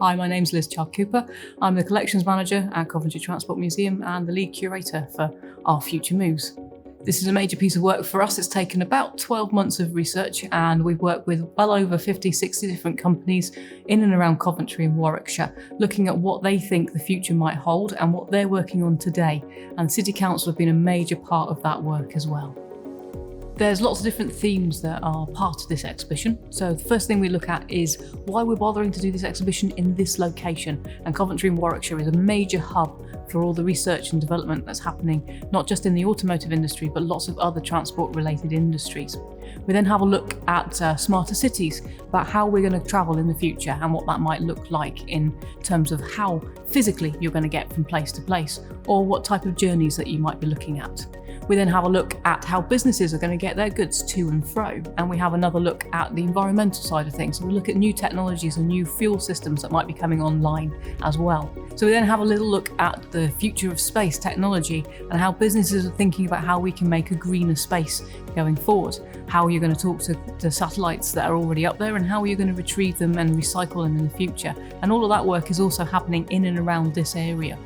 Hi, my name's Liz Cooper. I'm the Collections Manager at Coventry Transport Museum and the lead curator for our future moves. This is a major piece of work for us. It's taken about 12 months of research, and we've worked with well over 50, 60 different companies in and around Coventry and Warwickshire, looking at what they think the future might hold and what they're working on today. And City Council have been a major part of that work as well. There's lots of different themes that are part of this exhibition. So the first thing we look at is why we're bothering to do this exhibition in this location. And Coventry and Warwickshire is a major hub for all the research and development that's happening, not just in the automotive industry, but lots of other transport related industries. We then have a look at smarter cities, about how we're going to travel in the future and what that might look like in terms of how physically you're going to get from place to place, or what type of journeys that you might be looking at. We then have a look at how businesses are going to get their goods to and fro, and we have another look at the environmental side of things. So we look at new technologies and new fuel systems that might be coming online as well. So we then have a little look at the future of space technology and how businesses are thinking about how we can make a greener space going forward. How you're going to talk to the satellites that are already up there and how you're going to retrieve them and recycle them in the future. And all of that work is also happening in and around this area.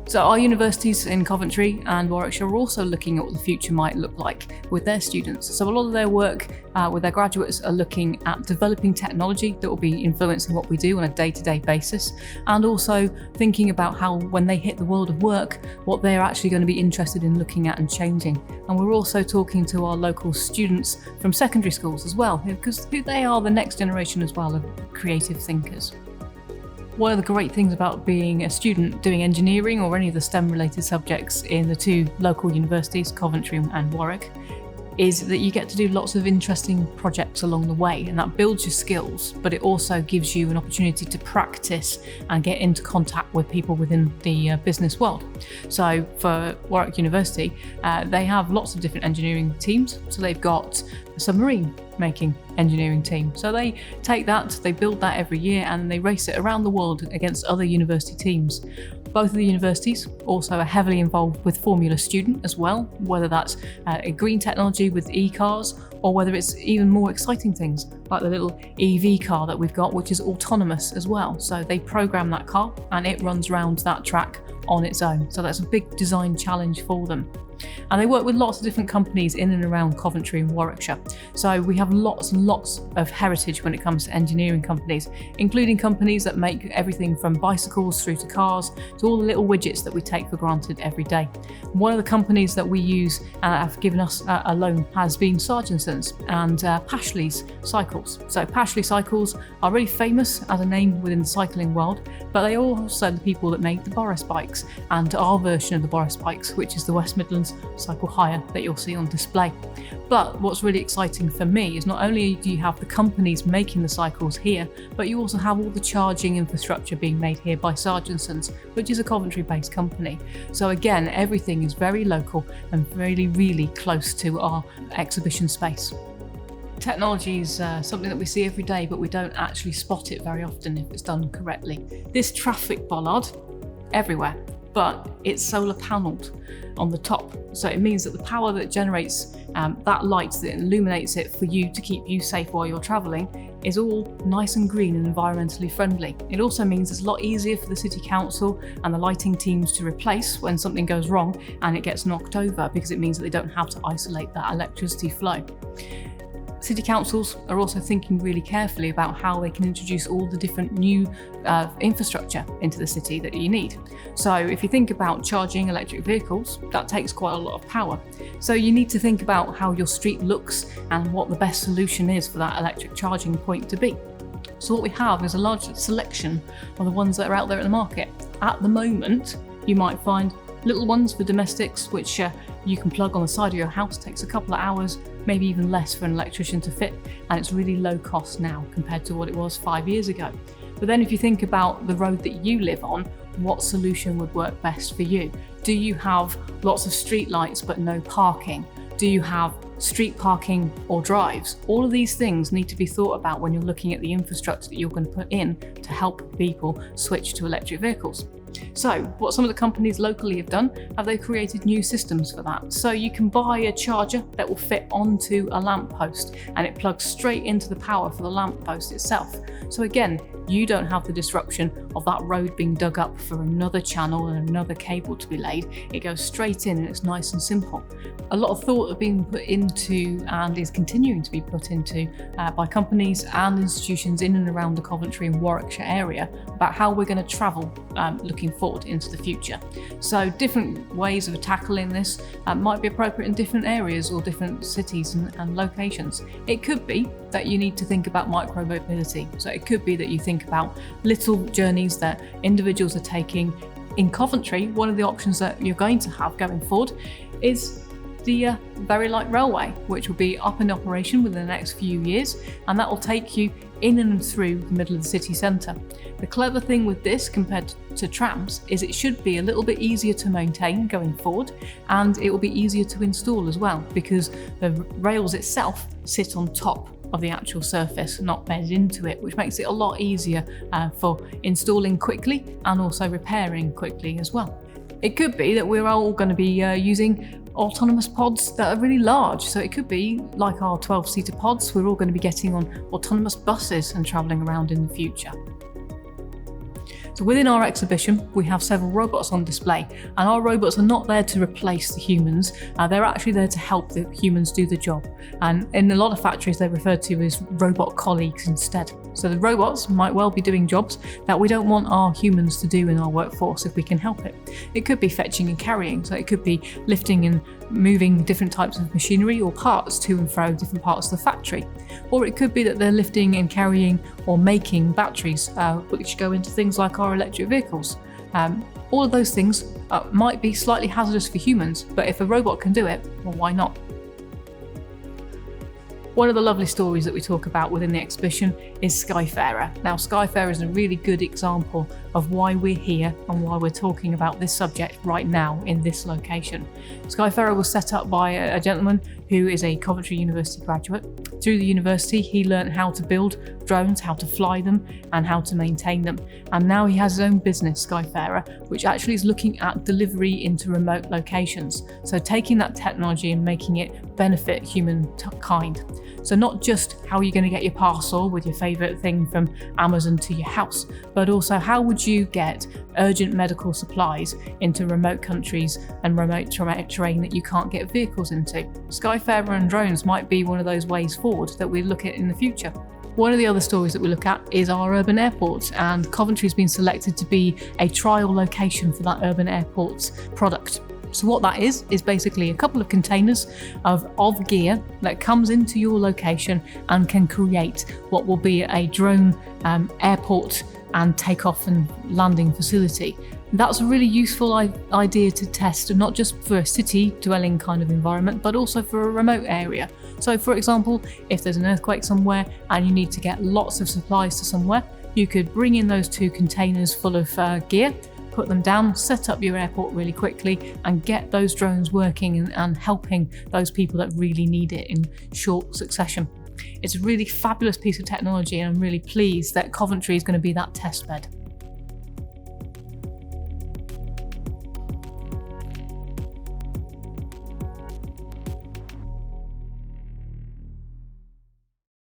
So our universities in Coventry and Warwickshire are also looking at what the future might look like with their students. So a lot of their work with their graduates are looking at developing technology that will be influencing what we do on a day-to-day basis, and also thinking about how when they hit the world of work, what they're actually going to be interested in looking at and changing. And we're also talking to our local students from secondary schools as well, because they are the next generation as well of creative thinkers. One of the great things about being a student doing engineering or any of the STEM related subjects in the two local universities, Coventry and Warwick, is that you get to do lots of interesting projects along the way, and that builds your skills, but it also gives you an opportunity to practice and get into contact with people within the business world. So for Warwick University, they have lots of different engineering teams. So they've got a submarine making engineering team. So they take that, they build that every year, and they race it around the world against other university teams. Both of the universities also are heavily involved with Formula Student as well, whether that's a green technology with e-cars, or whether it's even more exciting things like the little EV car that we've got, which is autonomous as well. So they program that car and it runs around that track on its own. So that's a big design challenge for them. And they work with lots of different companies in and around Coventry and Warwickshire. So we have lots and lots of heritage when it comes to engineering companies, including companies that make everything from bicycles through to cars to all the little widgets that we take for granted every day. One of the companies that we use and have given us a loan has been Sargensons and Pashley's Cycles. So Pashley Cycles are really famous as a name within the cycling world, but they are also the people that make the Boris bikes and our version of the Boris bikes, which is the West Midlands cycle hire that you'll see on display. But what's really exciting for me is not only do you have the companies making the cycles here, but you also have all the charging infrastructure being made here by Sargensons, which is a Coventry-based company. So again, everything is very local and really, really close to our exhibition space. Technology is something that we see every day, but we don't actually spot it very often if it's done correctly. This traffic bollard, everywhere, but it's solar panelled on the top. So it means that the power that generates that light that illuminates it for you to keep you safe while you're travelling is all nice and green and environmentally friendly. It also means it's a lot easier for the City Council and the lighting teams to replace when something goes wrong and it gets knocked over, because it means that they don't have to isolate that electricity flow. City councils are also thinking really carefully about how they can introduce all the different new infrastructure into the city that you need. So if you think about charging electric vehicles, that takes quite a lot of power. So you need to think about how your street looks and what the best solution is for that electric charging point to be. So what we have is a large selection of the ones that are out there in the market. At the moment, you might find little ones for domestics, which you can plug on the side of your house. It takes a couple of hours, maybe even less for an electrician to fit, and it's really low cost now compared to what it was 5 years ago. But then if you think about the road that you live on, what solution would work best for you? Do you have lots of street lights but no parking? Do you have street parking or drives? All of these things need to be thought about when you're looking at the infrastructure that you're going to put in to help people switch to electric vehicles. So what some of the companies locally have done, they've created new systems for that. So you can buy a charger that will fit onto a lamppost and it plugs straight into the power for the lamppost itself. So again, you don't have the disruption of that road being dug up for another channel and another cable to be laid. It goes straight in and it's nice and simple. A lot of thought have been put into and is continuing to be put into by companies and institutions in and around the Coventry and Warwickshire area about how we're going to travel looking forward into the future. So different ways of tackling this might be appropriate in different areas or different cities and locations. It could be that you need to think about micro-mobility. So it could be that you think about little journeys that individuals are taking. In Coventry, one of the options that you're going to have going forward is the very light railway, which will be up in operation within the next few years, and that will take you in and through the middle of the city centre. The clever thing with this compared to trams is it should be a little bit easier to maintain going forward, and it will be easier to install as well because the rails itself sit on top of the actual surface, not bedded into it, which makes it a lot easier for installing quickly and also repairing quickly as well. It could be that we're all going to be using autonomous pods that are really large. So it could be like our 12-seater pods, we're all going to be getting on autonomous buses and travelling around in the future. So within our exhibition, we have several robots on display, and our robots are not there to replace the humans, they're actually there to help the humans do the job. And in a lot of factories, they're referred to as robot colleagues instead. So the robots might well be doing jobs that we don't want our humans to do in our workforce if we can help it. It could be fetching and carrying, so it could be lifting and moving different types of machinery or parts to and fro different parts of the factory. Or it could be that they're lifting and carrying or making batteries, which go into things like our electric vehicles. All of those things might be slightly hazardous for humans, but if a robot can do it, well, why not? One of the lovely stories that we talk about within the exhibition is Skyfarer. Now, Skyfarer is a really good example of why we're here and why we're talking about this subject right now in this location. Skyfarer was set up by a gentleman who is a Coventry University graduate. Through the university, he learned how to build drones, how to fly them, and how to maintain them. And now he has his own business, Skyfarer, which actually is looking at delivery into remote locations. So taking that technology and making it benefit humankind. So not just how you're going to get your parcel with your favourite thing from Amazon to your house, but also how would you get urgent medical supplies into remote countries and remote terrain that you can't get vehicles into. Skyfarer and drones might be one of those ways forward that we look at in the future. One of the other stories that we look at is our urban airport, and Coventry's been selected to be a trial location for that urban airport's product. So what that is basically a couple of containers of gear that comes into your location and can create what will be a drone airport and takeoff and landing facility. That's a really useful idea to test, not just for a city dwelling kind of environment, but also for a remote area. So for example, if there's an earthquake somewhere and you need to get lots of supplies to somewhere, you could bring in those 2 containers full of gear, put them down, set up your airport really quickly and get those drones working and helping those people that really need it in short succession. It's a really fabulous piece of technology, and I'm really pleased that Coventry is going to be that test bed.